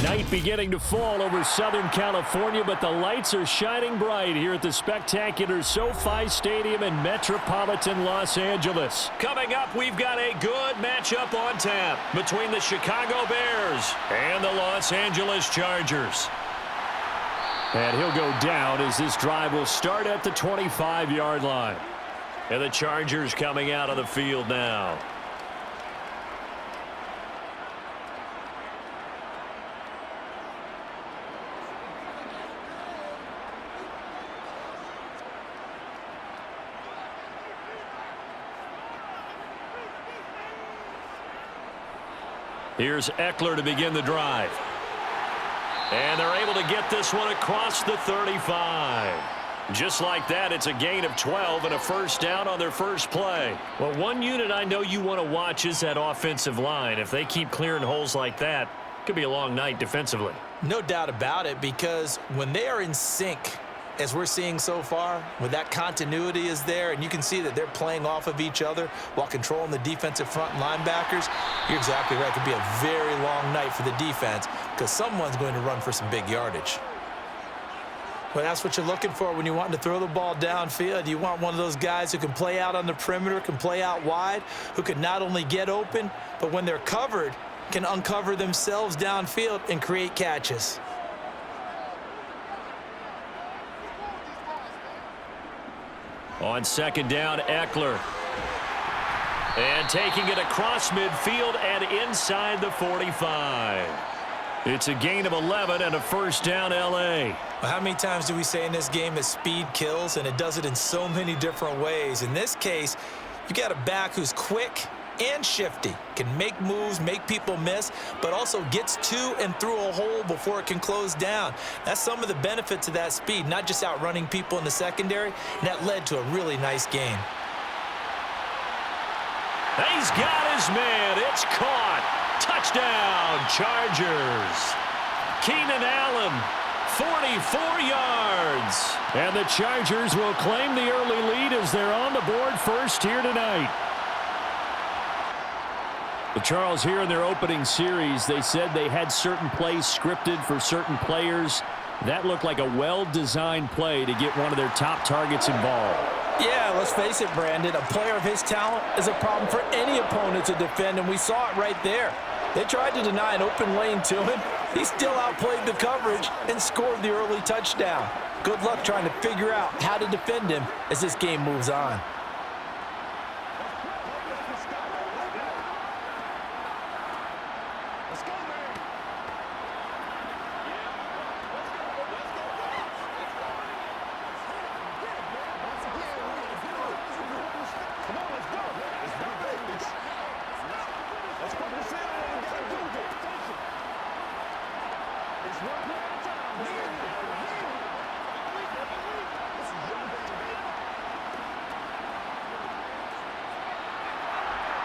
Night beginning to fall over Southern California, but the lights are shining bright here at the spectacular SoFi Stadium in metropolitan Los Angeles. Coming up, we've got a good matchup on tap between the Chicago Bears and the Los Angeles Chargers. And he'll go down as this drive will start at the 25-yard line. And the Chargers coming out on the field now. Here's Eckler to begin the drive. And they're able to get this one across the 35. Just like that, it's a gain of 12 and a first down on their first play. Well, one unit I know you want to watch is that offensive line. If they keep clearing holes like that, it could be a long night defensively. No doubt about it, because when they are in sync, as we're seeing so far, when that continuity is there and you can see that they're playing off of each other while controlling the defensive front linebackers, you're exactly right. It could be a very long night for the defense because someone's going to run for some big yardage. Well, that's what you're looking for when you want to throw the ball downfield. You want one of those guys who can play out on the perimeter, can play out wide, who can not only get open, but when they're covered, can uncover themselves downfield and create catches. On second down, Eckler. And taking it across midfield and inside the 45. It's a gain of 11 and a first down, L.A. Well, how many times do we say in this game that speed kills, and it does it in so many different ways? In this case, you got a back who's quick and shifty, can make moves, make people miss, but also gets to and through a hole before it can close down. That's some of the benefits of that speed, not just outrunning people in the secondary, and that led to a really nice game. He's got his man. It's caught. Touchdown, Chargers. Keenan Allen, 44 yards. And the Chargers will claim the early lead as they're on the board first here tonight. But Charles, here in their opening series, they said they had certain plays scripted for certain players. That looked like a well-designed play to get one of their top targets involved. Yeah, let's face it, Brandon. A player of his talent is a problem for any opponent to defend, and we saw it right there. They tried to deny an open lane to him. He still outplayed the coverage and scored the early touchdown. Good luck trying to figure out how to defend him as this game moves on.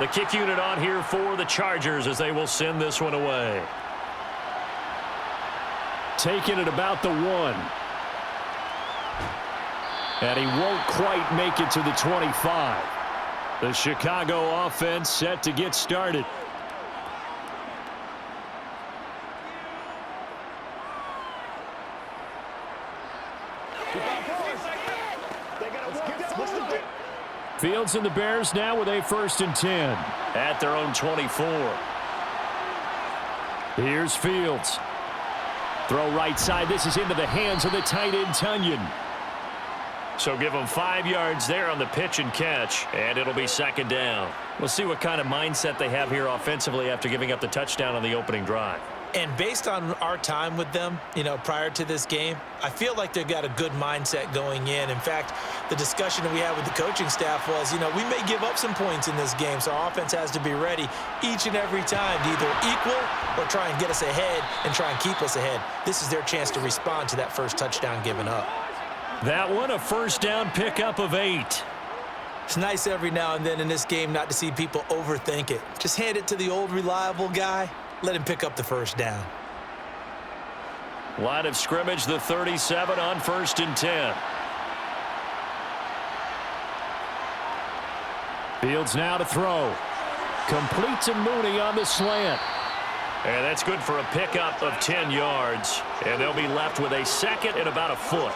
The kick unit on here for the Chargers as they will send this one away. Taking it about the 1. And he won't quite make it to the 25. The Chicago offense set to get started. Fields and the Bears now with a 1st and 10 at their own 24. Here's Fields. Throw right side. This is into the hands of the tight end, Tunyon. So give them 5 yards there on the pitch and catch, and it'll be second down. We'll see what kind of mindset they have here offensively after giving up the touchdown on the opening drive. And based on our time with them, prior to this game, I feel like they've got a good mindset going in. In fact, the discussion that we had with the coaching staff was, we may give up some points in this game, so our offense has to be ready each and every time to either equal or try and get us ahead and try and keep us ahead. This is their chance to respond to that first touchdown given up. That one, a first down pickup of 8. It's nice every now and then in this game not to see people overthink it. Just hand it to the old reliable guy. Let him pick up the first down. Line of scrimmage, the 37 on 1st and 10. Fields now to throw. Complete to Mooney on the slant. And that's good for a pickup of 10 yards. And they'll be left with a second and about a foot.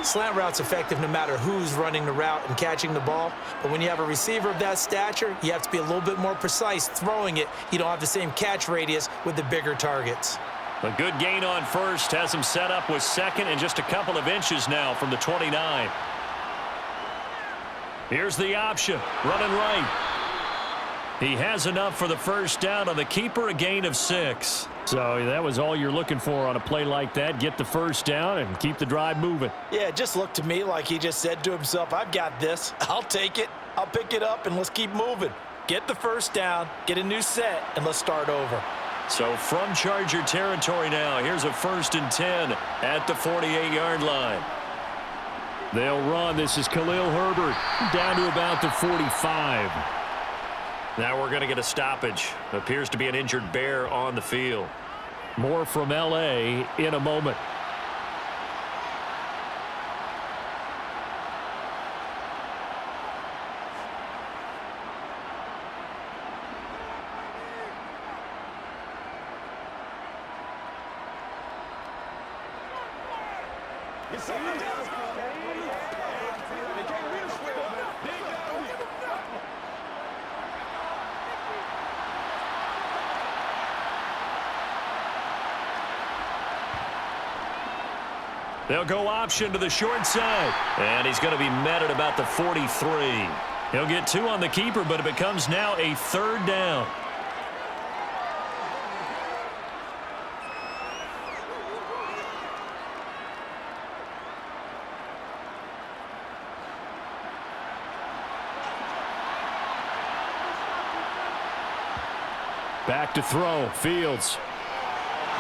Slant route's effective no matter who's running the route and catching the ball. But when you have a receiver of that stature, you have to be a little bit more precise throwing it. You don't have the same catch radius with the bigger targets. A good gain on first has him set up with second and just a couple of inches now from the 29. Here's the option, running right. He has enough for the first down on the keeper, a gain of 6. So that was all you're looking for on a play like that. Get the first down and keep the drive moving. Yeah, it just looked to me like he just said to himself, I've got this. I'll take it. I'll pick it up, and let's keep moving. Get the first down, get a new set, and let's start over. So from Charger territory now, here's a 1st and 10 at the 48-yard line. They'll run. This is Khalil Herbert down to about the 45. Now we're going to get a stoppage. Appears to be an injured Bear on the field. More from L.A. in a moment. They'll go option to the short side. And he's going to be met at about the 43. He'll get 2 on the keeper, but it becomes now a 3rd down. Back to throw, Fields.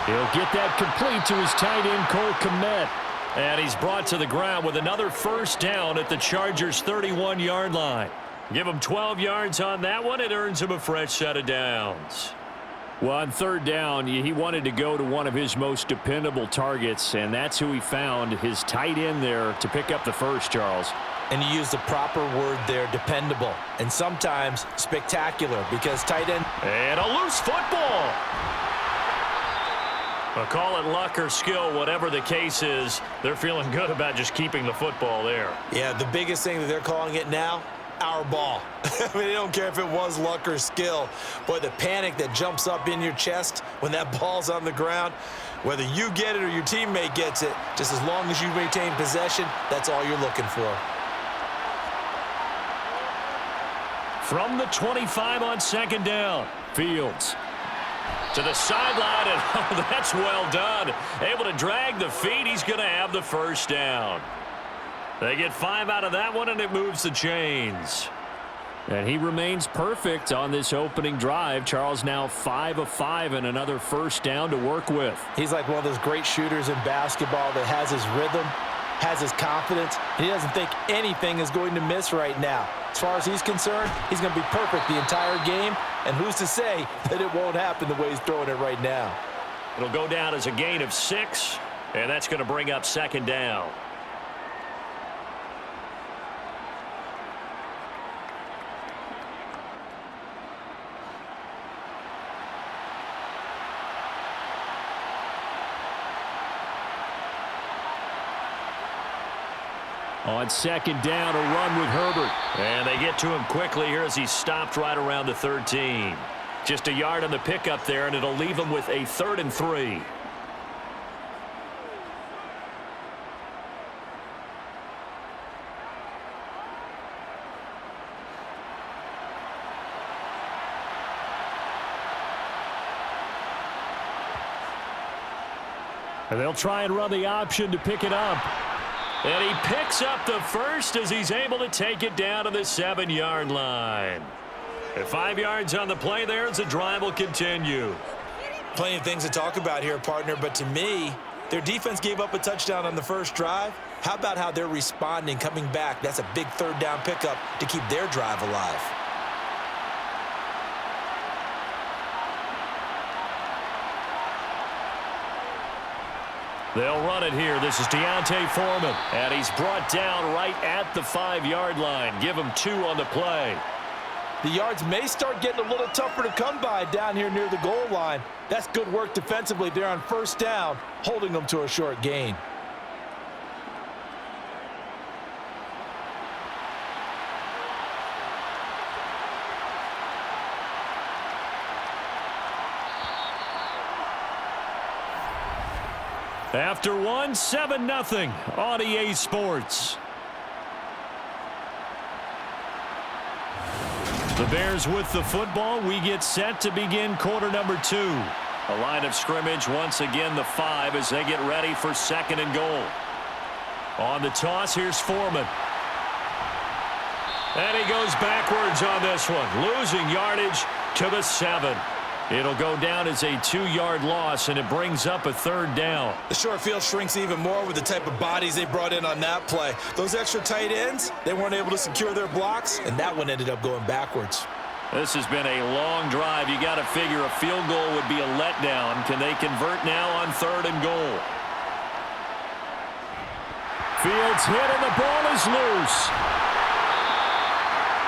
He'll get that complete to his tight end, Cole Kmet. And he's brought to the ground with another first down at the Chargers' 31-yard line. Give him 12 yards on that one. It earns him a fresh set of downs. Well, on 3rd down, he wanted to go to one of his most dependable targets, and that's who he found, his tight end there, to pick up the first, Charles. And you use the proper word there, dependable, and sometimes spectacular, because tight end. And a loose football. I'll call it luck or skill, whatever the case is. They're feeling good about just keeping the football there. Yeah, the biggest thing that they're calling it now, our ball. I mean, they don't care if it was luck or skill. Boy, the panic that jumps up in your chest when that ball's on the ground, whether you get it or your teammate gets it, just as long as you maintain possession, that's all you're looking for. From the 25 on 2nd down, Fields. To the sideline, and oh, that's well done. Able to drag the feet. He's going to have the first down. They get 5 out of that one, and it moves the chains. And he remains perfect on this opening drive. Charles now 5 of 5 and another first down to work with. He's like one of those great shooters in basketball that has his rhythm, has his confidence, and he doesn't think anything is going to miss right now. As far as he's concerned, he's going to be perfect the entire game, and who's to say that it won't happen the way he's throwing it right now. It'll go down as a gain of 6, and that's going to bring up 2nd down. On 2nd down, a run with Herbert. And they get to him quickly here as he's stopped right around the 13. Just a yard on the pickup there, and it'll leave him with a 3rd and 3. And they'll try and run the option to pick it up. And he picks up the first as he's able to take it down to the 7-yard line. And 5 yards on the play there as the drive will continue. Plenty of things to talk about here, partner, but to me, their defense gave up a touchdown on the first drive. How about how they're responding, coming back? That's a big 3rd down pickup to keep their drive alive. They'll run it here. This is Deontay Foreman. And he's brought down right at the 5-yard line. Give him 2 on the play. The yards may start getting a little tougher to come by down here near the goal line. That's good work defensively there on first down, holding them to a short gain. After one, 7-0 on EA Sports. The Bears with the football. We get set to begin quarter number 2. A line of scrimmage once again the 5 as they get ready for 2nd and goal. On the toss, here's Foreman. And he goes backwards on this one, losing yardage to the 7. It'll go down as a 2-yard loss, and it brings up a 3rd down. The short field shrinks even more with the type of bodies they brought in on that play. Those extra tight ends, they weren't able to secure their blocks, and that one ended up going backwards. This has been a long drive. You got to figure a field goal would be a letdown. Can they convert now on 3rd and goal? Fields hit, and the ball is loose.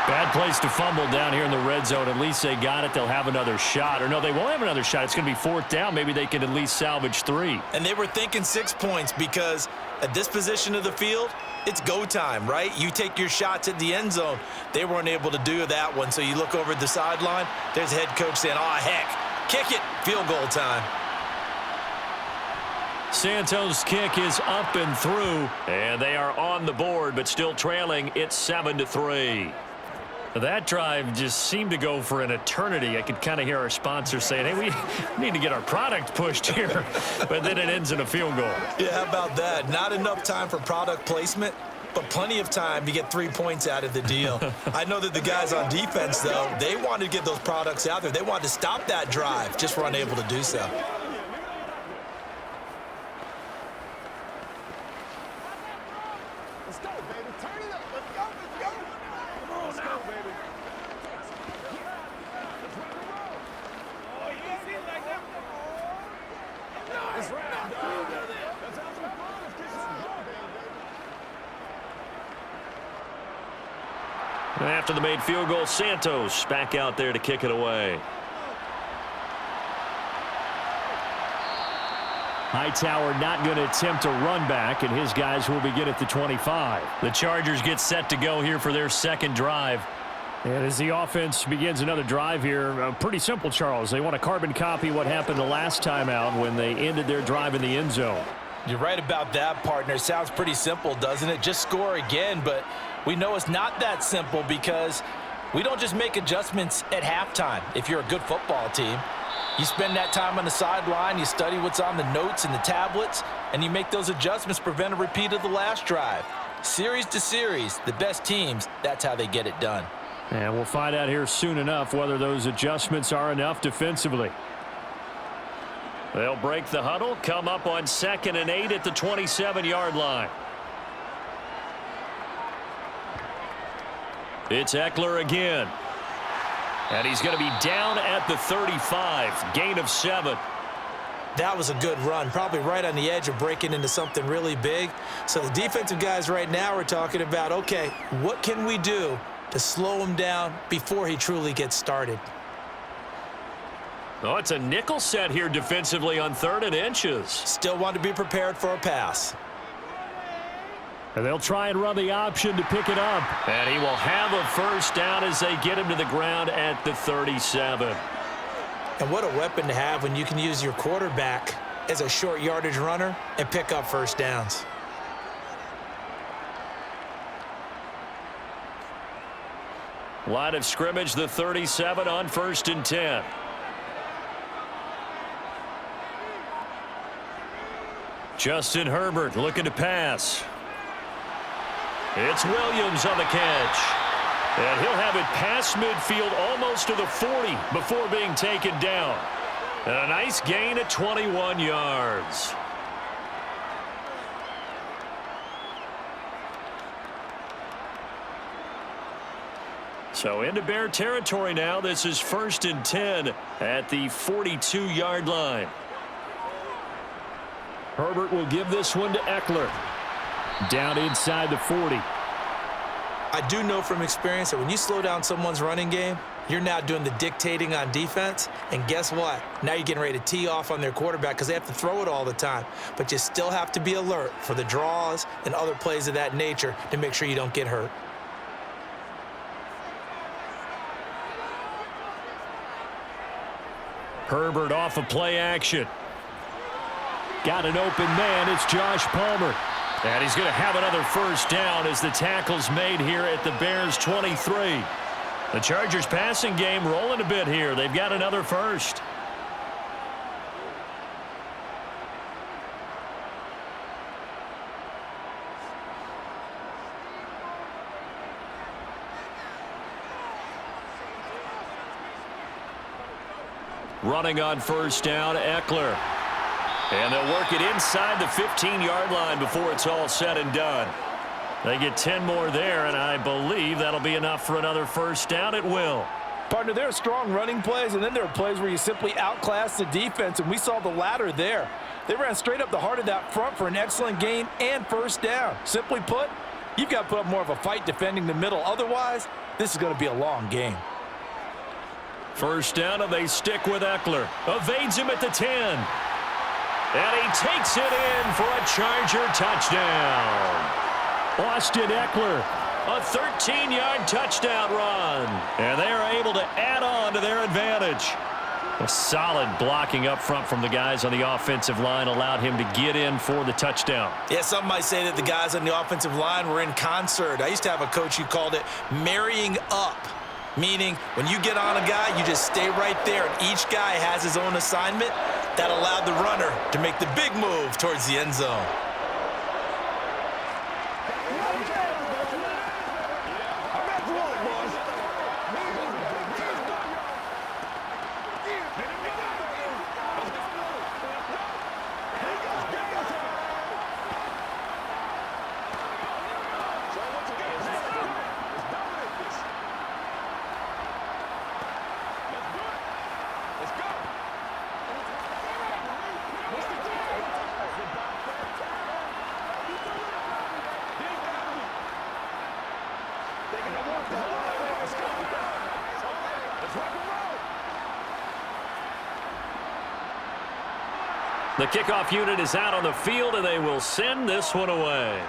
Bad place to fumble down here in the red zone. At least they got it. They'll have another shot. Or no, they won't have another shot. It's going to be 4th down. Maybe they can at least salvage 3. And they were thinking 6 points because at this position of the field, it's go time, right? You take your shots at the end zone. They weren't able to do that one. So you look over at the sideline. There's the head coach saying, oh, heck, kick it. Field goal time. Santos' kick is up and through. And they are on the board, but still trailing. It's 7-3. That drive just seemed to go for an eternity. I could kind of hear our sponsors saying, hey, we need to get our product pushed here. But then it ends in a field goal. Yeah, how about that? Not enough time for product placement, but plenty of time to get 3 points out of the deal. I know that the guys on defense, though, they wanted to get those products out there. They wanted to stop that drive, just were unable to do so. After the made field goal, Santos back out there to kick it away. Hightower not going to attempt a run back, and his guys will begin at the 25. The Chargers get set to go here for their 2nd drive. And as the offense begins another drive here, pretty simple, Charles. They want to carbon copy what happened the last time out when they ended their drive in the end zone. You're right about that, partner. Sounds pretty simple, doesn't it? Just score again, but we know it's not that simple because we don't just make adjustments at halftime. If you're a good football team, you spend that time on the sideline, you study what's on the notes and the tablets, and you make those adjustments, prevent a repeat of the last drive. Series to series, the best teams, that's how they get it done. And we'll find out here soon enough whether those adjustments are enough defensively. They'll break the huddle, come up on 2nd and 8 at the 27-yard line. It's Eckler again. And he's going to be down at the 35. Gain of 7. That was a good run, probably right on the edge of breaking into something really big. So the defensive guys right now are talking about, okay, what can we do to slow him down before he truly gets started? Oh, it's a nickel set here defensively on 3rd and inches. Still want to be prepared for a pass. And they'll try and run the option to pick it up. And he will have a 1st down as they get him to the ground at the 37. And what a weapon to have when you can use your quarterback as a short yardage runner and pick up 1st downs. Line of scrimmage, the 37 on 1st and 10. Justin Herbert looking to pass. It's Williams on the catch. And he'll have it past midfield almost to the 40 before being taken down. And a nice gain at 21 yards. So into Bear territory now. This is 1st and 10 at the 42-yard line. Herbert will give this one to Eckler. Down inside the 40. I do know from experience that when you slow down someone's running game, you're now doing the dictating on defense, and guess what? Now you're getting ready to tee off on their quarterback because they have to throw it all the time. But you still have to be alert for the draws and other plays of that nature to make sure you don't get hurt. Herbert off of play action. Got an open man. It's Josh Palmer. And he's going to have another first down as the tackle's made here at the Bears' 23. The Chargers passing game rolling a bit here. They've got another first. Running on first down, Eckler. And they'll work it inside the 15-yard line before it's all said and done. They get 10 more there, and I believe that'll be enough for another first down. It will. Partner, there are strong running plays, and then there are plays where you simply outclass the defense, and we saw the latter there. They ran straight up the heart of that front for an excellent gain and first down. Simply put, you've got to put up more of a fight defending the middle. Otherwise, this is going to be a long game. First down, and they stick with Eckler. Evades him at the 10. And he takes it in for a Charger touchdown. Austin Eckler, a 13-yard touchdown run. And they are able to add on to their advantage. A solid blocking up front from the guys on the offensive line allowed him to get in for the touchdown. Yeah, some might say that the guys on the offensive line were in concert. I used to have a coach who called it marrying up. Meaning, when you get on a guy, you just stay right there, and each guy has his own assignment. That allowed the runner to make the big move towards the end zone. The kickoff unit is out on the field, and they will send this one away.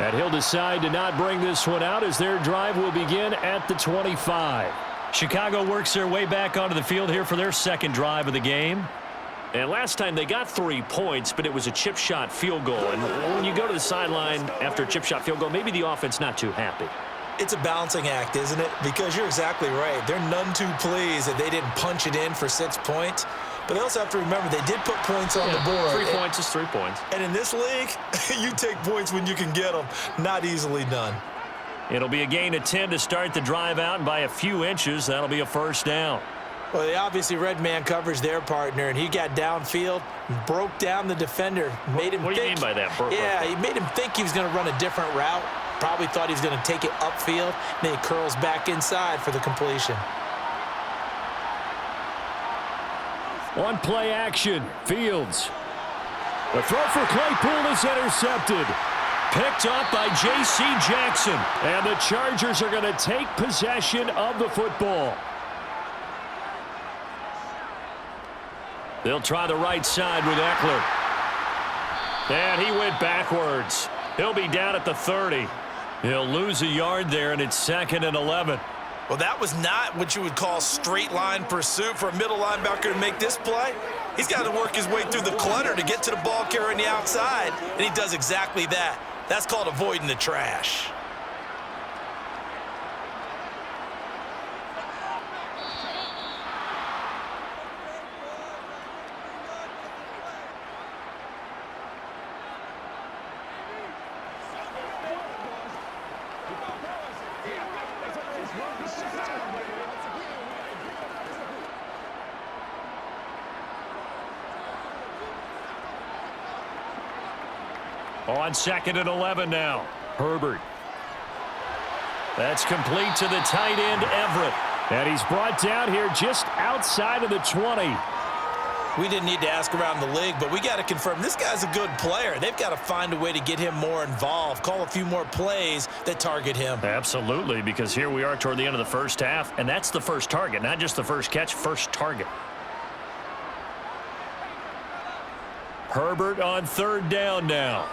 And he'll decide to not bring this one out as their drive will begin at the 25. Chicago works their way back onto the field here for their second drive of the game. And last time they got 3 points, but it was a chip shot field goal. And when you go to the sideline after a chip shot field goal, maybe the offense not too happy. It's a balancing act, isn't it? Because you're exactly right. They're none too pleased that they didn't punch it in for 6 points. But they also have to remember they did put points on the board. 3 points is 3 points. And in this league, you take points when you can get them. Not easily done. It'll be a gain of 10 to start the drive out, and by a few inches, that'll be a first down. Well, they obviously red man coverage their partner, and he got downfield, broke down the defender, made him What do you mean by that? Yeah, he made him think he was going to run a different route. Probably thought he was going to take it upfield. Then he curls back inside for the completion. On play action, Fields. The throw for Claypool is intercepted. Picked up by J.C. Jackson. And the Chargers are going to take possession of the football. They'll try the right side with Eckler. And he went backwards. He'll be down at the 30. He'll lose a yard there, and it's 2nd and 11. Well, that was not what you would call straight line pursuit for a middle linebacker to make this play. He's got to work his way through the clutter to get to the ball carrier on the outside, and he does exactly that. That's called avoiding the trash. On 2nd and 11 now. Herbert. That's complete to the tight end, Everett. And he's brought down here just outside of the 20. We didn't need to ask around the league, but we got to confirm this guy's a good player. They've got to find a way to get him more involved, call a few more plays that target him. Absolutely, because here we are toward the end of the first half, and that's the first target, not just the first catch, first target. Herbert on third down now.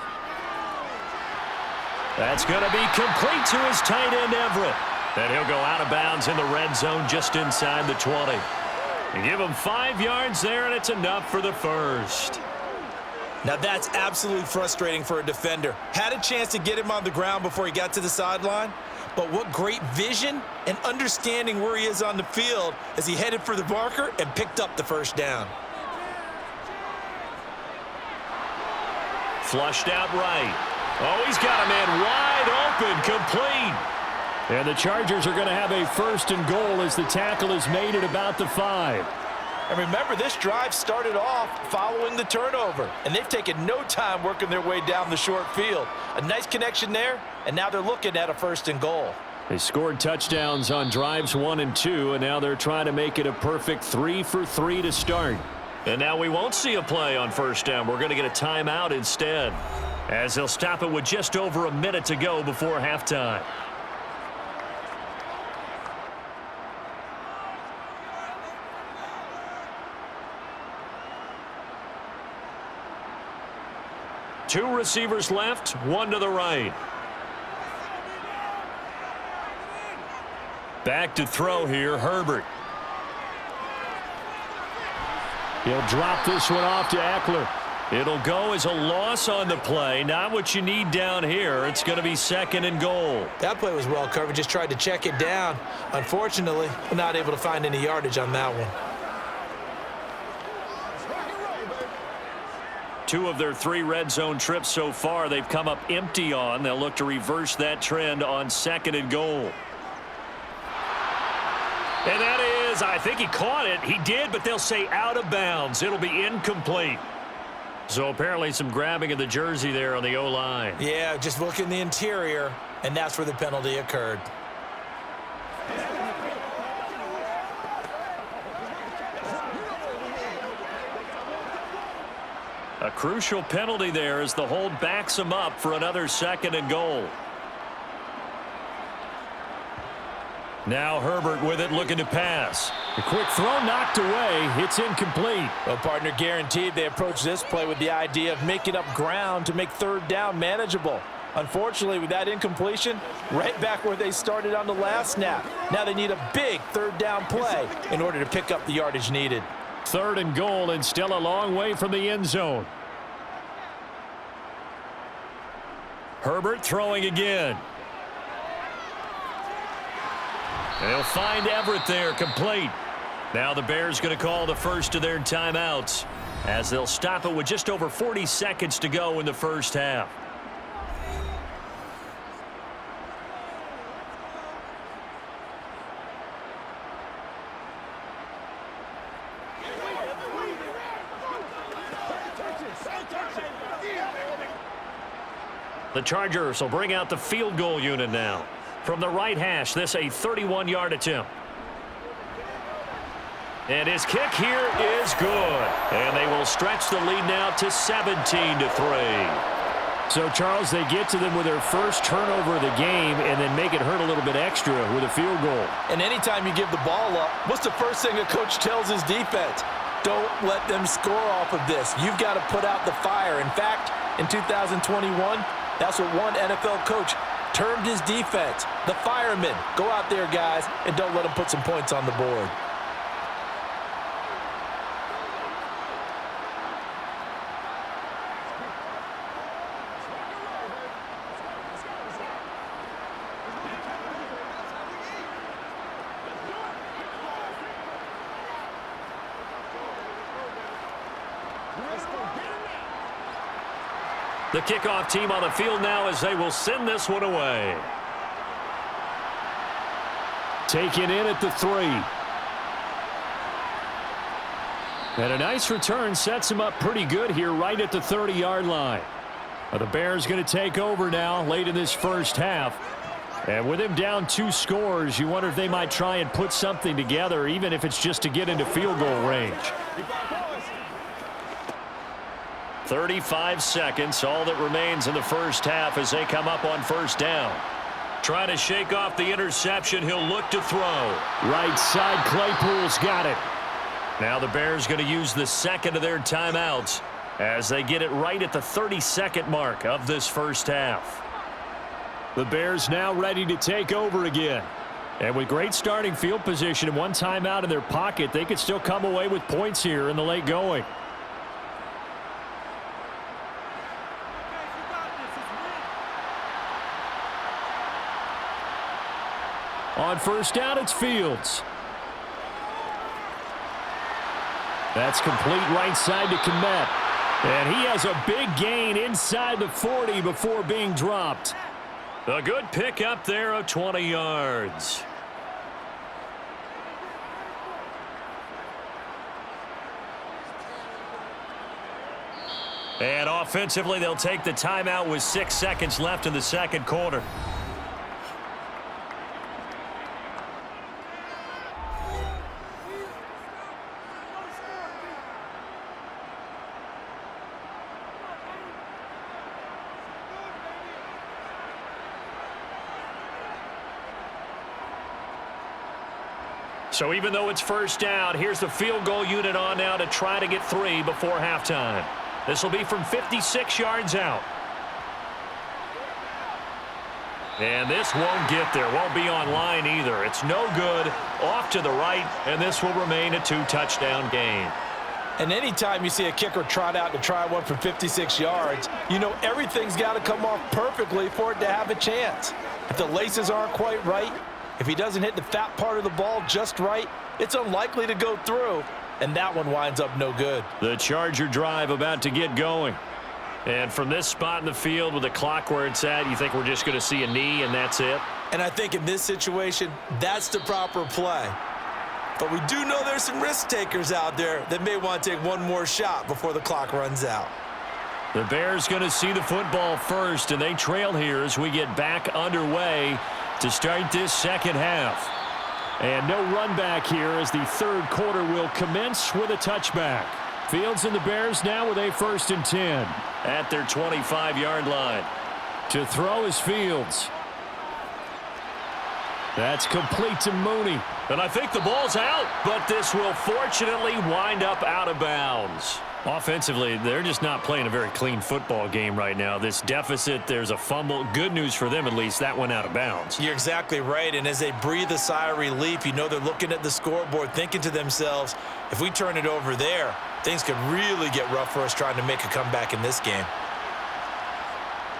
That's going to be complete to his tight end, Everett. And he'll go out of bounds in the red zone just inside the 20. You give him 5 yards there, and it's enough for the first. Now that's absolutely frustrating for a defender. Had a chance to get him on the ground before he got to the sideline, but what great vision and understanding where he is on the field as he headed for the marker and picked up the first down. Flushed out right. Oh, he's got a man wide open, complete. And the Chargers are going to have a first and goal as the tackle is made at about the 5. And remember, this drive started off following the turnover, and they've taken no time working their way down the short field. A nice connection there, and now they're looking at a first and goal. They scored touchdowns on drives 1 and 2, and now they're trying to make it a perfect 3 for 3 to start. And now we won't see a play on first down. We're going to get a timeout instead, as they'll stop it with just over a minute to go before halftime. Two receivers left, one to the right. Back to throw here, Herbert. He'll drop this one off to Eckler. It'll go as a loss on the play. Not what you need down here. It's going to be second and goal. That play was well covered. Just tried to check it down. Unfortunately, not able to find any yardage on that one. 2 of their 3 red zone trips so far, they've come up empty on. They'll look to reverse that trend on second and goal. And that is, I think he caught it. He did, but they'll say out of bounds. It'll be incomplete. So apparently some grabbing of the jersey there on the O-line. Yeah, just look in the interior, and that's where the penalty occurred. A crucial penalty there as the hold backs him up for another second and goal. Now Herbert with it, looking to pass. A quick throw knocked away. It's incomplete. Well, partner, guaranteed they approach this play with the idea of making up ground to make third down manageable. Unfortunately, with that incompletion, right back where they started on the last snap. Now they need a big third down play in order to pick up the yardage needed. Third and goal, and still a long way from the end zone. Herbert throwing again. They'll find Everett there, complete. Now the Bears going to call the first of their timeouts as they'll stop it with just over 40 seconds to go in the first half. The Chargers will bring out the field goal unit now. From the right hash, this a 31-yard attempt. And his kick here is good. And they will stretch the lead now to 17-3. So, Charles, they get to them with their first turnover of the game and then make it hurt a little bit extra with a field goal. And anytime you give the ball up, what's the first thing a coach tells his defense? Don't let them score off of this. You've got to put out the fire. In fact, in 2021, that's what one NFL coach termed his defense. The firemen. Go out there, guys, and don't let them put some points on the board. The kickoff team on the field now as they will send this one away. Taken in at the 3. And a nice return sets him up pretty good here right at the 30-yard line. The Bears going to take over now late in this first half. And with him down 2 scores, you wonder if they might try and put something together, even if it's just to get into field goal range. 35 seconds, all that remains in the first half as they come up on first down. Trying to shake off the interception. He'll look to throw. Right side, Claypool's got it. Now the Bears going to use the second of their timeouts as they get it right at the 30-second mark of this first half. The Bears now ready to take over again. And with great starting field position and one timeout in their pocket, they could still come away with points here in the late going. On first down, it's Fields. That's complete right side to Kmet. And he has a big gain inside the 40 before being dropped. A good pickup there of 20 yards. And offensively, they'll take the timeout with 6 seconds left in the second quarter. So even though it's first down, here's the field goal unit on now to try to get 3 before halftime. This will be from 56 yards out. And this won't get there. Won't be on line either. It's no good. Off to the right, and this will remain a 2-touchdown game. And anytime you see a kicker trot out to try one from 56 yards, you know everything's got to come off perfectly for it to have a chance. If the laces aren't quite right, if he doesn't hit the fat part of the ball just right, it's unlikely to go through, and that one winds up no good. The Charger drive about to get going. And from this spot in the field with the clock where it's at, you think we're just going to see a knee and that's it? And I think in this situation, that's the proper play. But we do know there's some risk takers out there that may want to take one more shot before the clock runs out. The Bears going to see the football first, and they trail here as we get back underway to start this second half. And no run back here as the third quarter will commence with a touchback. Fields and the Bears now with a 1st and 10 at their 25-yard line. To throw is Fields. That's complete to Mooney. And I think the ball's out, but this will fortunately wind up out of bounds. Offensively, they're just not playing a very clean football game right now. This deficit, there's a fumble. Good news for them, at least. That went out of bounds. You're exactly right, and as they breathe a sigh of relief, you know they're looking at the scoreboard thinking to themselves, if we turn it over there, things could really get rough for us trying to make a comeback in this game.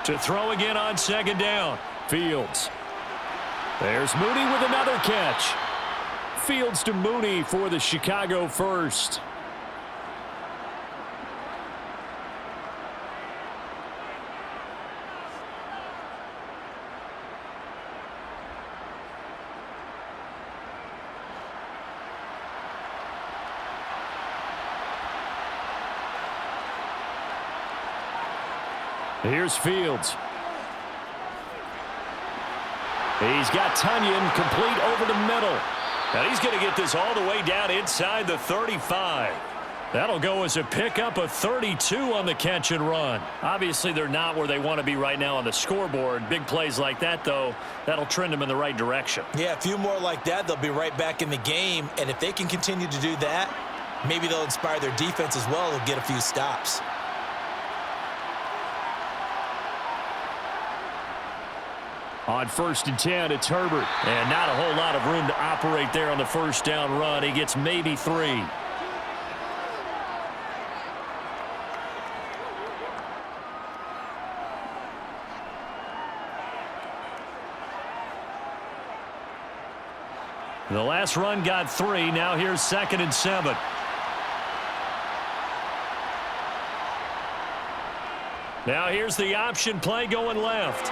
To throw again on second down, Fields. There's Mooney with another catch. Fields to Mooney for the Chicago first. Here's Fields. He's got Tunyon complete over the middle. And he's going to get this all the way down inside the 35. That'll go as a pickup of 32 on the catch and run. Obviously, they're not where they want to be right now on the scoreboard. Big plays like that, though, that'll trend them in the right direction. Yeah, a few more like that, they'll be right back in the game. And if they can continue to do that, maybe they'll inspire their defense as well. They'll get a few stops. On 1st and 10, it's Herbert. And not a whole lot of room to operate there on the first down run. He gets maybe 3. The last run got 3. Now here's 2nd and 7. Now here's the option play going left.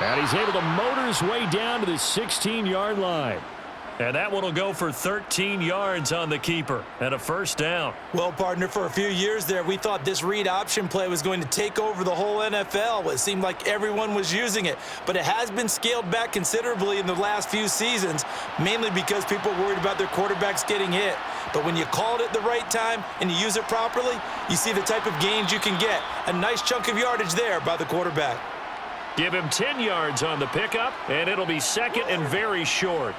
And he's able to motor his way down to the 16-yard line. And that one will go for 13 yards on the keeper and a first down. Well, partner, for a few years there, we thought this read option play was going to take over the whole NFL. It seemed like everyone was using it. But it has been scaled back considerably in the last few seasons, mainly because people are worried about their quarterbacks getting hit. But when you call it at the right time and you use it properly, you see the type of gains you can get. A nice chunk of yardage there by the quarterback. Give him 10 yards on the pickup, and it'll be second and very short.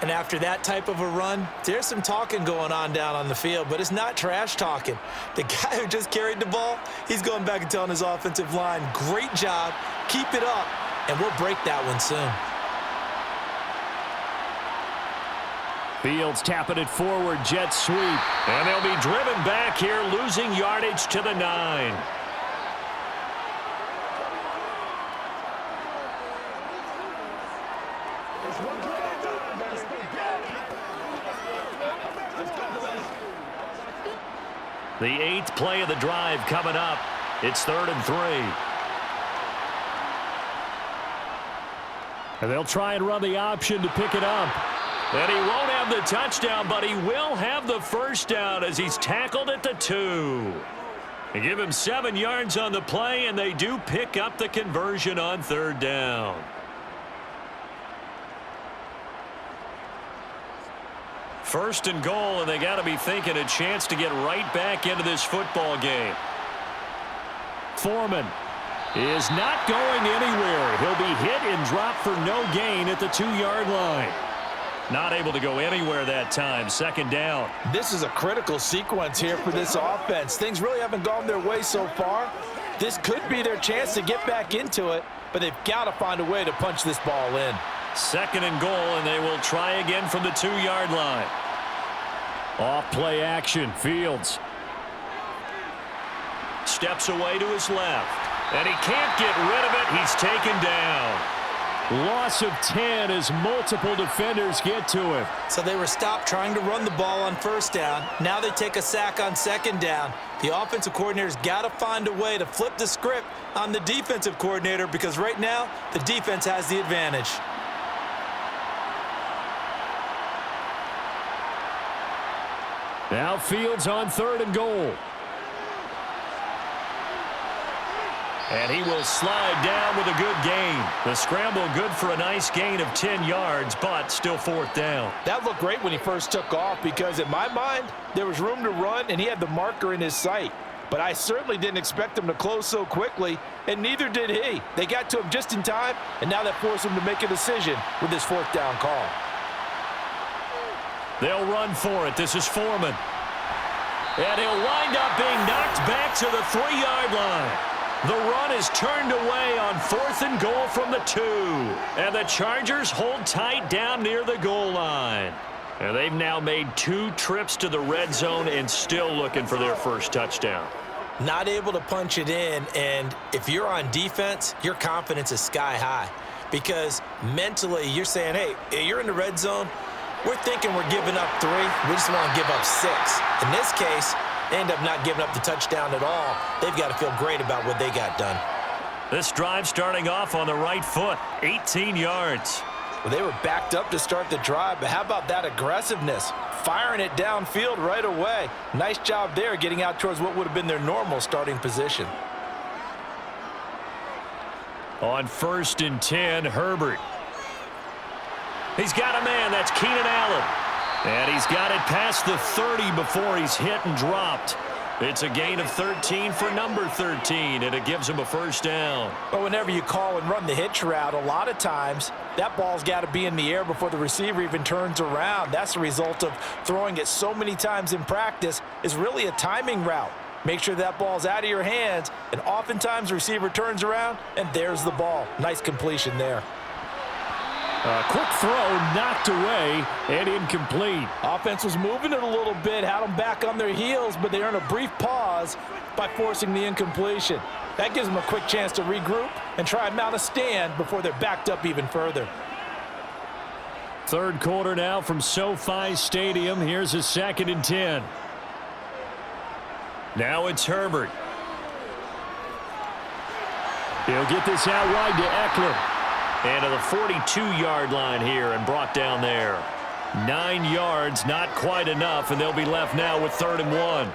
And after that type of a run, there's some talking going on down on the field, but it's not trash talking. The guy who just carried the ball, he's going back and telling his offensive line, great job, keep it up, and we'll break that one soon. Fields tapping it forward, jet sweep. And they'll be driven back here, losing yardage to the 9. The 8th play of the drive coming up. It's 3rd and 3. And they'll try and run the option to pick it up. And he won't have the touchdown, but he will have the first down as he's tackled at the 2. They give him 7 yards on the play, and they do pick up the conversion on 3rd down. First and goal, and they got to be thinking a chance to get right back into this football game. Foreman is not going anywhere. He'll be hit and dropped for no gain at the 2-yard line. Not able to go anywhere that time. 2nd down. This is a critical sequence here for this offense. Things really haven't gone their way so far. This could be their chance to get back into it, but they've got to find a way to punch this ball in. 2nd and goal, and they will try again from the 2-yard line. Off play action. Fields steps away to his left, and he can't get rid of it. He's taken down. Loss of 10 as multiple defenders get to him. So they were stopped trying to run the ball on 1st down. Now they take a sack on 2nd down. The offensive coordinator's got to find a way to flip the script on the defensive coordinator, because right now the defense has the advantage. Now Fields on 3rd and goal. And he will slide down with a good gain. The scramble good for a nice gain of 10 yards, but still 4th down. That looked great when he first took off, because in my mind, there was room to run and he had the marker in his sight. But I certainly didn't expect him to close so quickly, and neither did he. They got to him just in time, and now that forced him to make a decision with his 4th down call. They'll run for it. This is Foreman. And he'll wind up being knocked back to the 3-yard line. The run is turned away on 4th and goal from the 2. And the Chargers hold tight down near the goal line. And they've now made 2 trips to the red zone and still looking for their first touchdown. Not able to punch it in, and if you're on defense, your confidence is sky high. Because mentally, you're saying, hey, you're in the red zone. We're thinking we're giving up 3. We just want to give up 6. In this case, they end up not giving up the touchdown at all. They've got to feel great about what they got done. This drive starting off on the right foot, 18 yards. Well, they were backed up to start the drive, but how about that aggressiveness? Firing it downfield right away. Nice job there, getting out towards what would have been their normal starting position. On 1st and 10, Herbert. He's got a man. That's Keenan Allen. And he's got it past the 30 before he's hit and dropped. It's a gain of 13 for number 13, and it gives him a first down. But whenever you call and run the hitch route, a lot of times that ball's got to be in the air before the receiver even turns around. That's the result of throwing it so many times in practice. Is really a timing route. Make sure that ball's out of your hands, and oftentimes the receiver turns around, and there's the ball. Nice completion there. A quick throw knocked away and incomplete. Offense was moving it a little bit, had them back on their heels, but they earned a brief pause by forcing the incompletion. That gives them a quick chance to regroup and try and mount a stand before they're backed up even further. 3rd quarter now from SoFi Stadium. Here's a 2nd and 10. Now it's Herbert. He'll get this out wide to Eckler. And to the 42-yard line here and brought down there. 9 yards, not quite enough, and they'll be left now with 3rd and 1.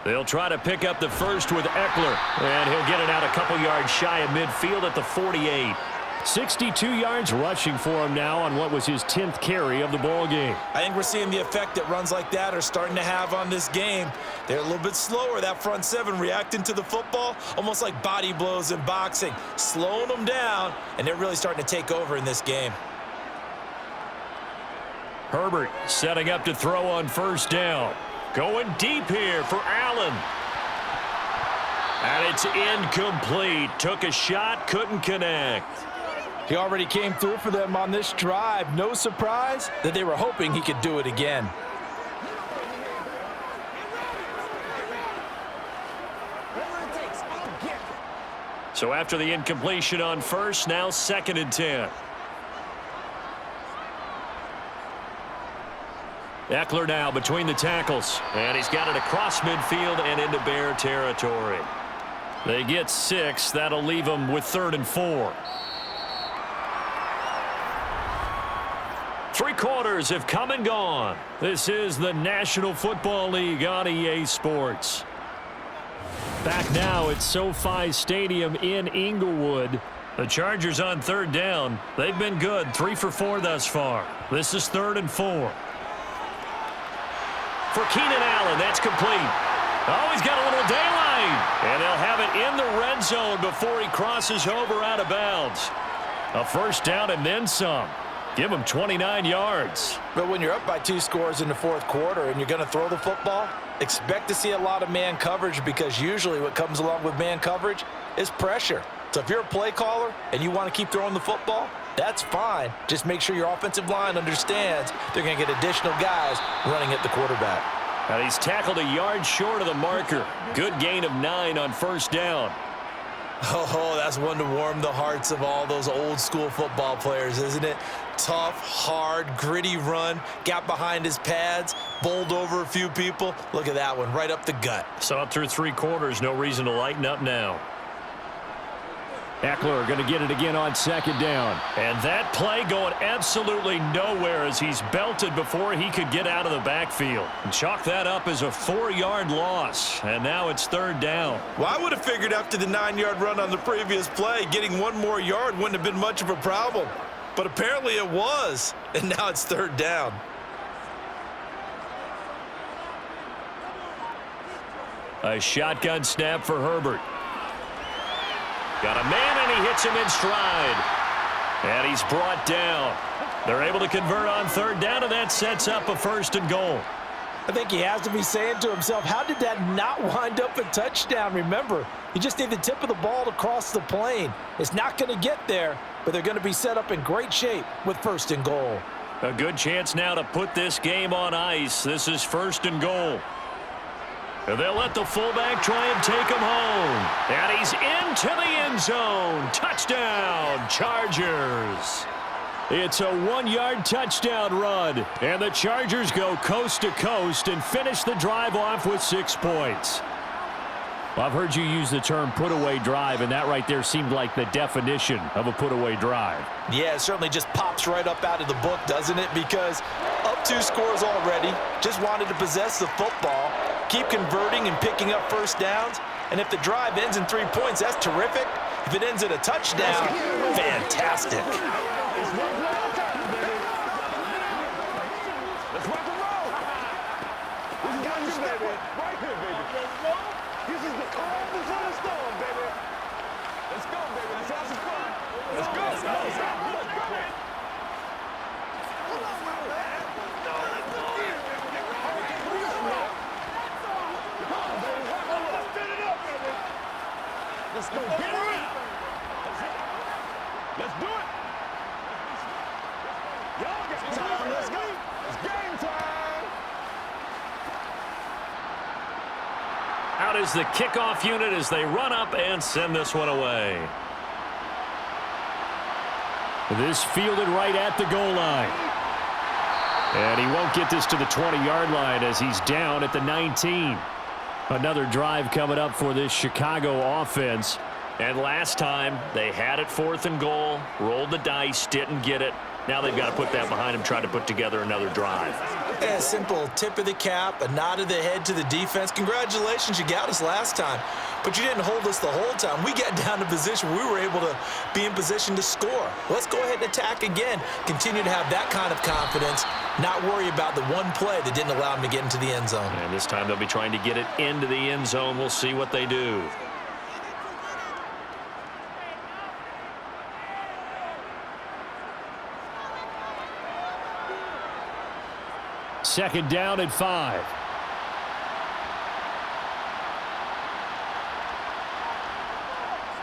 They'll try to pick up the first with Eckler, and he'll get it out a couple yards shy of midfield at the 48. 62 yards rushing for him now on what was his 10th carry of the ball game. I think we're seeing the effect that runs like that are starting to have on this game. They're a little bit slower, that front seven, reacting to the football, almost like body blows in boxing, slowing them down, and they're really starting to take over in this game. Herbert setting up to throw on first down. Going deep here for Allen. And it's incomplete. Took a shot, couldn't connect. He already came through for them on this drive. No surprise that they were hoping he could do it again. So after the incompletion on first, now 2nd and 10. Eckler now between the tackles. And he's got it across midfield and into Bear territory. They get 6. That'll leave them with 3rd and 4. 3 quarters have come and gone. This is the National Football League on EA Sports. Back now at SoFi Stadium in Inglewood. The Chargers on 3rd down. They've been good, 3 for 4 thus far. This is 3rd and 4. For Keenan Allen, that's complete. Oh, he's got a little daylight. And they'll have it in the red zone before he crosses over out of bounds. A first down and then some. Give him 29 yards. But when you're up by 2 scores in the 4th quarter and you're going to throw the football, expect to see a lot of man coverage, because usually what comes along with man coverage is pressure. So if you're a play caller and you want to keep throwing the football, that's fine. Just make sure your offensive line understands they're going to get additional guys running at the quarterback. And he's tackled a yard short of the marker. Good gain of 9 on first down. Oh, that's one to warm the hearts of all those old school football players, isn't it? Tough, hard, gritty run, got behind his pads, bowled over a few people. Look at that one, right up the gut. Saw it through 3 quarters, no reason to lighten up now. Eckler going to get it again on 2nd down. And that play going absolutely nowhere as he's belted before he could get out of the backfield. And chalk that up as a 4-yard loss. And now it's 3rd down. Well, I would have figured after the 9-yard run on the previous play, getting 1 more yard wouldn't have been much of a problem. But apparently it was. And now it's 3rd down. A shotgun snap for Herbert. Got a man, and he hits him in stride. And he's brought down. They're able to convert on 3rd down, and that sets up a 1st and goal. I think he has to be saying to himself, how did that not wind up a touchdown? Remember, you just need the tip of the ball to cross the plane. It's not going to get there, but they're going to be set up in great shape with 1st and goal. A good chance now to put this game on ice. This is 1st and goal. And they'll let the fullback try and take him home. And he's into the end zone. Touchdown, Chargers. It's a 1-yard touchdown run. And the Chargers go coast to coast and finish the drive off with 6 points. Well, I've heard you use the term put-away drive, and that right there seemed like the definition of a put-away drive. Yeah, it certainly just pops right up out of the book, doesn't it? Because up 2 scores already, just wanted to possess the football, keep converting and picking up first downs. And if the drive ends in 3 points, that's terrific. If it ends in a touchdown, fantastic. Let's go. Get around. Let's do it. Y'all got time. Let's go. It's game time. Out is the kickoff unit as they run up and send this one away. This fielded right at the goal line. And he won't get this to the 20-yard line as he's down at the 19. Another drive coming up for this Chicago offense. And last time, they had it 4th and goal, rolled the dice, didn't get it. Now they've got to put that behind them, try to put together another drive. A simple tip of the cap, a nod of the head to the defense. Congratulations, you got us last time. But you didn't hold us the whole time. We got down to position where we were able to be in position to score. Let's go ahead and attack again. Continue to have that kind of confidence, not worry about the one play that didn't allow them to get into the end zone. And this time they'll be trying to get it into the end zone. We'll see what they do. Second down and 5.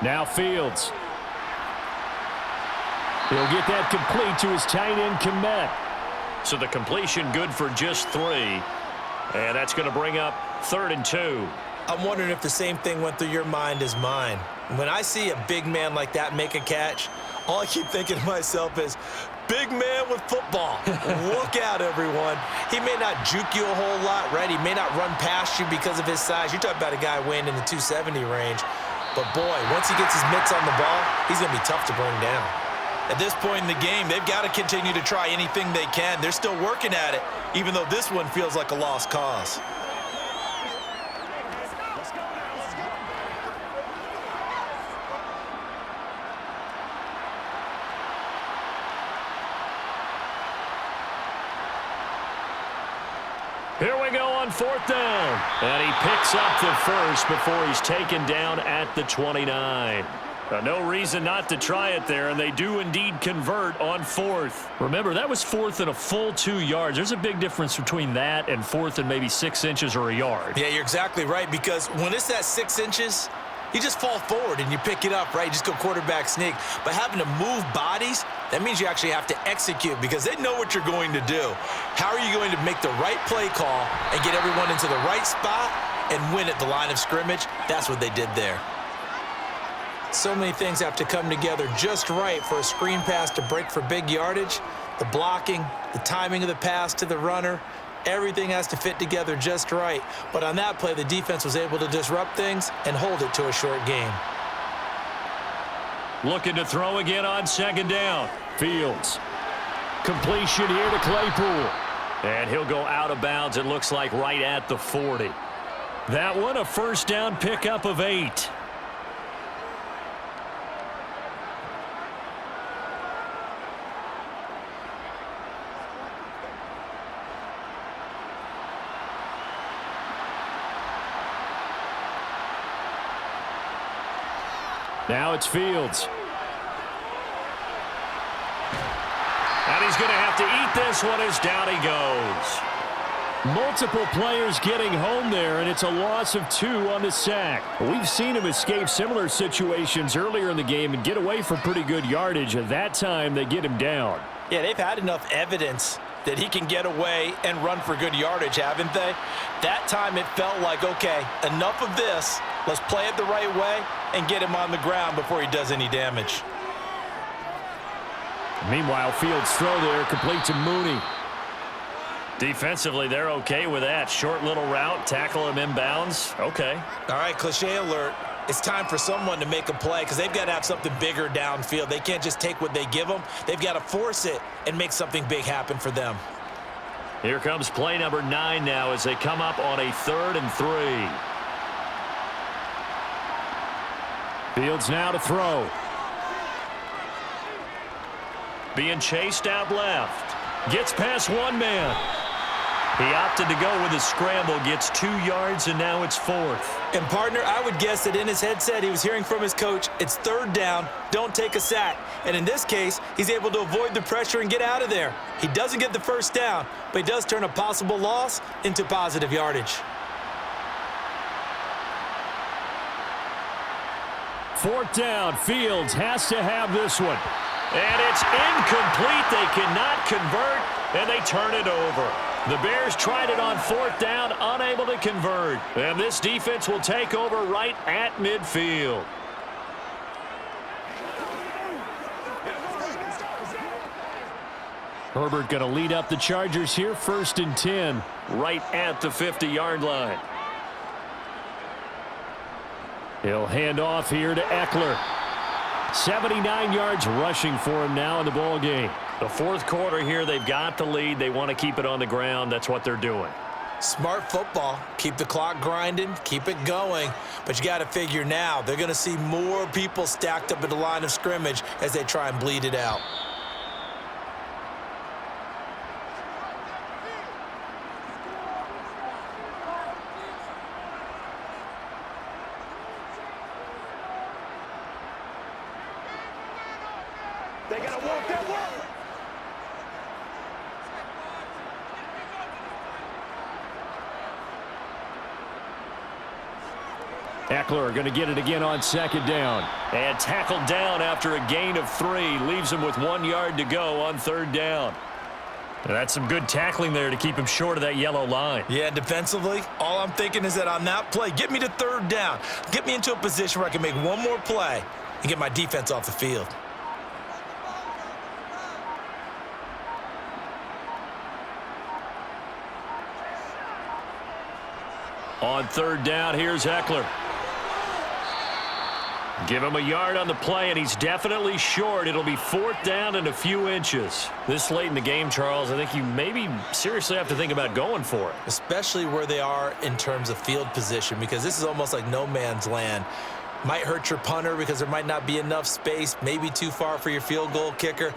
Now Fields. He'll get that complete to his tight end, Kmet. So the completion good for just 3. And that's going to bring up 3rd and 2. I'm wondering if the same thing went through your mind as mine. When I see a big man like that make a catch, all I keep thinking to myself is, big man with football. Look out, everyone. He may not juke you a whole lot, right? He may not run past you because of his size. You're talking about a guy weighing in the 270 range. But, boy, once he gets his mitts on the ball, he's going to be tough to bring down. At this point in the game, they've got to continue to try anything they can. They're still working at it, even though this one feels like a lost cause. Here we go on 4th down. And he picks up the first before he's taken down at the 29. No reason not to try it there, and they do indeed convert on 4th. Remember, that was 4th and a full 2 yards. There's a big difference between that and 4th and maybe 6 inches or a yard. Yeah, you're exactly right, because when it's that 6 inches, you just fall forward and you pick it up, right? You just go quarterback sneak. But having to move bodies, that means you actually have to execute because they know what you're going to do. How are you going to make the right play call and get everyone into the right spot and win at the line of scrimmage? That's what they did there. So many things have to come together just right for a screen pass to break for big yardage. The blocking, the timing of the pass to the runner, everything has to fit together just right. But on that play, the defense was able to disrupt things and hold it to a short game. Looking to throw again on 2nd down. Fields. Completion here to Claypool. And he'll go out of bounds, it looks like, right at the 40. That one, a 1st down pickup of 8. Now it's Fields. And he's going to have to eat this one as down he goes. Multiple players getting home there, and it's a loss of 2 on the sack. We've seen him escape similar situations earlier in the game and get away from pretty good yardage, and that time they get him down. Yeah, they've had enough evidence that he can get away and run for good yardage, haven't they? That time it felt like, okay, enough of this. Let's play it the right way and get him on the ground before he does any damage. Meanwhile, Fields' throw there complete to Mooney. Defensively, they're okay with that. Short little route, tackle him inbounds. Okay. All right, cliche alert. It's time for someone to make a play because they've got to have something bigger downfield. They can't just take what they give them. They've got to force it and make something big happen for them. Here comes play number 9 now as they come up on a 3rd and 3. Fields now to throw. Being chased out left. Gets past one man. He opted to go with a scramble, gets 2 yards, and now it's 4th. And, partner, I would guess that in his headset he was hearing from his coach, it's 3rd down, don't take a sack. And in this case, he's able to avoid the pressure and get out of there. He doesn't get the 1st down, but he does turn a possible loss into positive yardage. 4th down, Fields has to have this one. And it's incomplete. They cannot convert, and they turn it over. The Bears tried it on 4th down, unable to convert. And this defense will take over right at midfield. Herbert going to lead up the Chargers here, 1st and 10, right at the 50-yard line. He'll hand off here to Eckler. 79 yards rushing for him now in the ball game. The fourth quarter here, they've got the lead. They want to keep it on the ground. That's what they're doing. Smart football. Keep the clock grinding. Keep it going. But you got to figure now, they're going to see more people stacked up at the line of scrimmage as they try and bleed it out. They got to work that work. Eckler going to get it again on second down. And tackled down after a gain of 3. Leaves him with 1 yard to go on third down. And that's some good tackling there to keep him short of that yellow line. Yeah, defensively, all I'm thinking is that on that play, get me to third down. Get me into a position where I can make one more play and get my defense off the field. On third down, here's Eckler. Give him a yard on the play, and he's definitely short. It'll be fourth down and a few inches. This late in the game, Charles, I think you maybe seriously have to think about going for it. Especially where they are in terms of field position, because this is almost like no man's land. Might hurt your punter because there might not be enough space, maybe too far for your field goal kicker.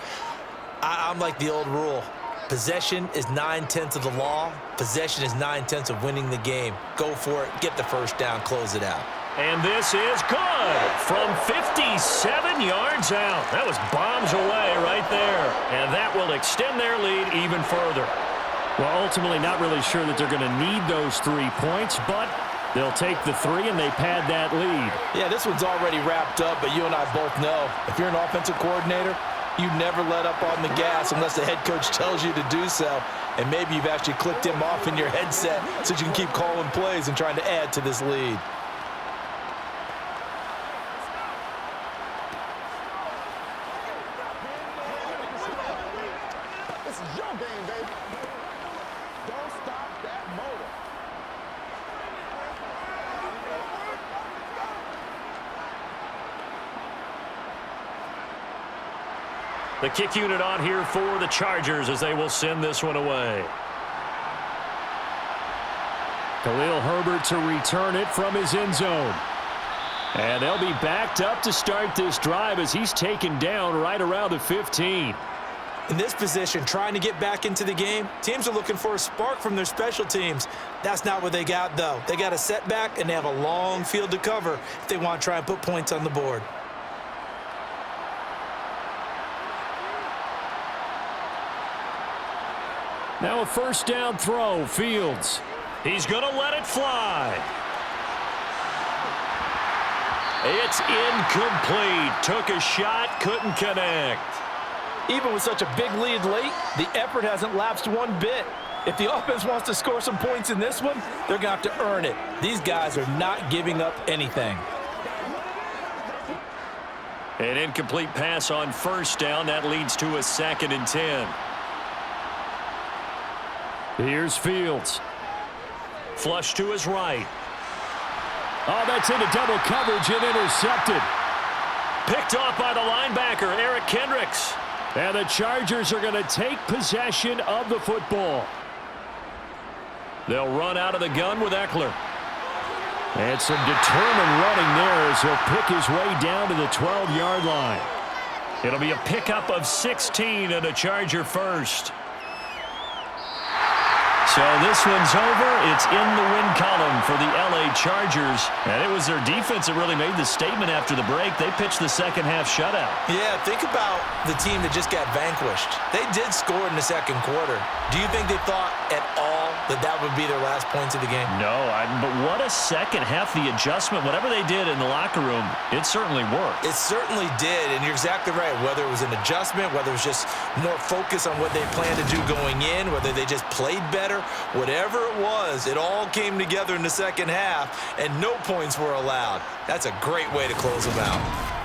I'm like the old rule. Possession is 9/10 of the law. Possession is 9/10 of winning the game. Go for it. Get the first down. Close it out. And this is good from 57 yards out. That was bombs away right there. And that will extend their lead even further. Well, ultimately not really sure that they're going to need those 3 points, but they'll take the 3 and they pad that lead. Yeah, this one's already wrapped up, but you and I both know if you're an offensive coordinator, you never let up on the gas unless the head coach tells you to do so. And maybe you've actually clicked him off in your headset so you can keep calling plays and trying to add to this lead. This is your game, baby. Don't stop that motor. The kick unit on here for the Chargers as they will send this one away. Khalil Herbert to return it from his end zone. And they'll be backed up to start this drive as he's taken down right around the 15. In this position, trying to get back into the game, teams are looking for a spark from their special teams. That's not what they got, though. They got a setback, and they have a long field to cover if they want to try and put points on the board. Now a first down throw, Fields. He's going to let it fly. It's incomplete. Took a shot, couldn't connect. Even with such a big lead late, the effort hasn't lapsed one bit. If the offense wants to score some points in this one, they're going to have to earn it. These guys are not giving up anything. An incomplete pass on first down. That leads to a 2nd and 10. Here's Fields. Flush to his right. Oh, that's into double coverage and intercepted. Picked off by the linebacker, Eric Kendricks. And the Chargers are going to take possession of the football. They'll run out of the gun with Eckler. And some determined running there as he'll pick his way down to the 12-yard line. It'll be a pickup of 16 and a Charger first. So this one's over. It's in the win column for the L.A. Chargers. And it was their defense that really made the statement after the break. They pitched the second-half shutout. Yeah, think about the team that just got vanquished. They did score in the second quarter. Do you think they thought at all that that would be their last points of the game? No, but what a second half. The adjustment, whatever they did in the locker room, it certainly worked. It certainly did, and you're exactly right. Whether it was an adjustment, whether it was just more focus on what they planned to do going in, whether they just played better, whatever it was, it all came together in the second half, and no points were allowed. That's a great way to close them out.